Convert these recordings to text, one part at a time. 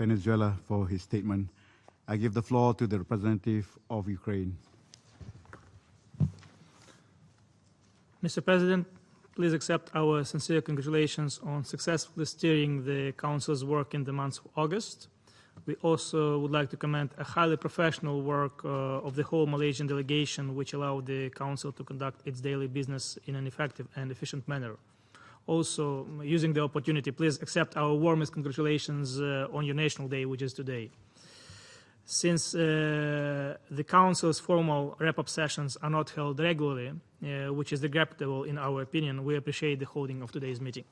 Venezuela for his statement. I give the floor to the representative of Ukraine. Mr. President, please accept our sincere congratulations on successfully steering the Council's work in the month of August. We also would like to commend a highly professional work of the whole Malaysian delegation, which allowed the Council to conduct its daily business in an effective and efficient manner. Also, using the opportunity, please accept our warmest congratulations on your National Day, which is today. Since the Council's formal wrap-up sessions are not held regularly, which is regrettable in our opinion, we appreciate the holding of today's meeting.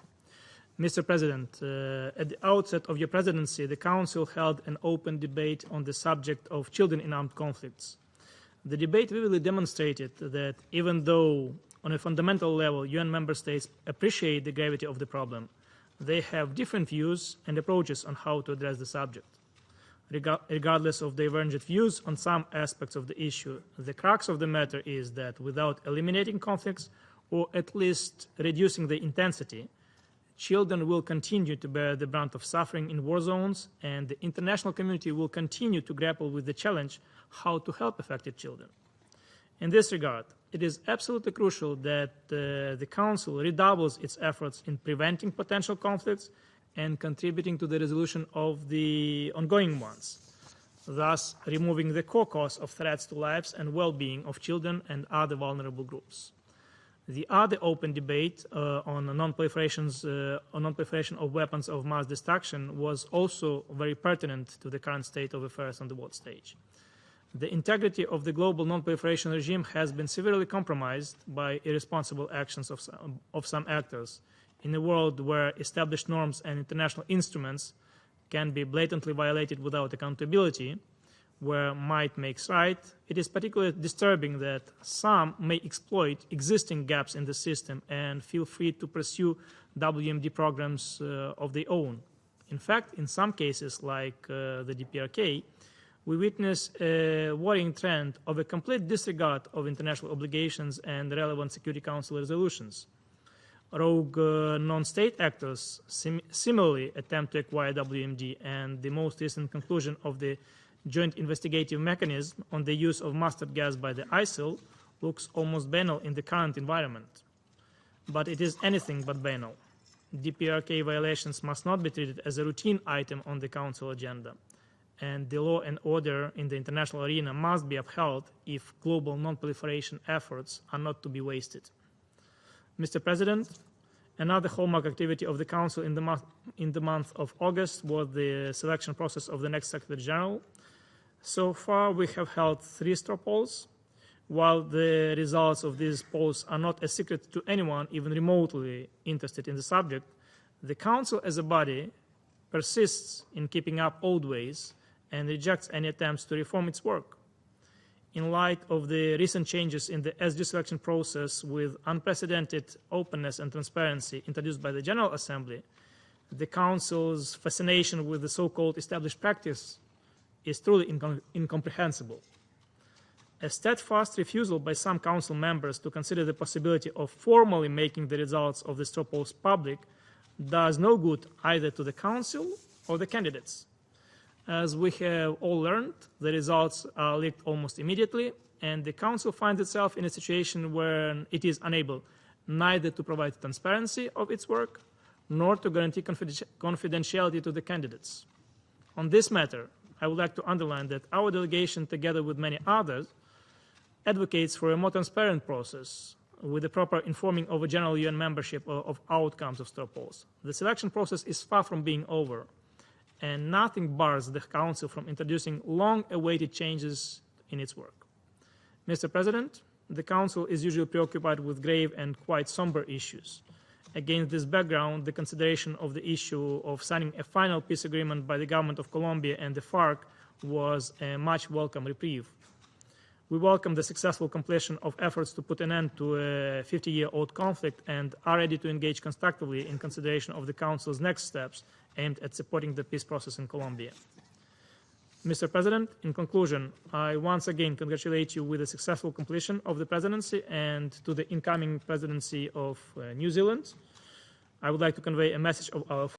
Mr. President, at the outset of your presidency, the Council held an open debate on the subject of children in armed conflicts. The debate vividly demonstrated that even though on a fundamental level UN member states appreciate the gravity of the problem, they have different views and approaches on how to address the subject. Regardless of divergent views on some aspects of the issue, the crux of the matter is that without eliminating conflicts, or at least reducing the intensity, children will continue to bear the brunt of suffering in war zones, and the international community will continue to grapple with the challenge how to help affected children. In this regard, it is absolutely crucial that the Council redoubles its efforts in preventing potential conflicts and contributing to the resolution of the ongoing ones, thus removing the core cause of threats to lives and well-being of children and other vulnerable groups. The other open debate on non-proliferation of weapons of mass destruction was also very pertinent to the current state of affairs on the world stage. The integrity of the global non-proliferation regime has been severely compromised by irresponsible actions of some actors. In a world where established norms and international instruments can be blatantly violated without accountability, where might makes right, it is particularly disturbing that some may exploit existing gaps in the system and feel free to pursue WMD programs of their own. In fact, in some cases, like the DPRK, we witness a worrying trend of a complete disregard of international obligations and relevant Security Council resolutions. Rogue non-state actors similarly attempt to acquire WMD, and the most recent conclusion of the Joint Investigative Mechanism on the use of mustard gas by the ISIL looks almost banal in the current environment. But it is anything but banal. DPRK violations must not be treated as a routine item on the Council agenda, and the law and order in the international arena must be upheld if global non-proliferation efforts are not to be wasted. Mr. President, another hallmark activity of the Council in the month of August was the selection process of the next Secretary General. So far, we have held 3 straw polls. While the results of these polls are not a secret to anyone even remotely interested in the subject, the Council as a body persists in keeping up old ways and rejects any attempts to reform its work. In light of the recent changes in the SG selection process with unprecedented openness and transparency introduced by the General Assembly, the Council's fascination with the so-called established practice is truly incomprehensible. A steadfast refusal by some Council members to consider the possibility of formally making the results of the straw polls public does no good either to the Council or the candidates. As we have all learned, the results are leaked almost immediately, and the Council finds itself in a situation where it is unable neither to provide transparency of its work nor to guarantee confidentiality to the candidates. On this matter, I would like to underline that our delegation, together with many others, advocates for a more transparent process with the proper informing of a general UN membership of outcomes of straw polls. The selection process is far from being over, and nothing bars the Council from introducing long-awaited changes in its work. Mr. President, the Council is usually preoccupied with grave and quite somber issues. Against this background, the consideration of the issue of signing a final peace agreement by the government of Colombia and the FARC was a much welcome reprieve. We welcome the successful completion of efforts to put an end to a 50-year-old conflict and are ready to engage constructively in consideration of the Council's next steps aimed at supporting the peace process in Colombia. Mr. President, in conclusion, I once again congratulate you with the successful completion of the presidency and to the incoming presidency of New Zealand. I would like to convey a message of our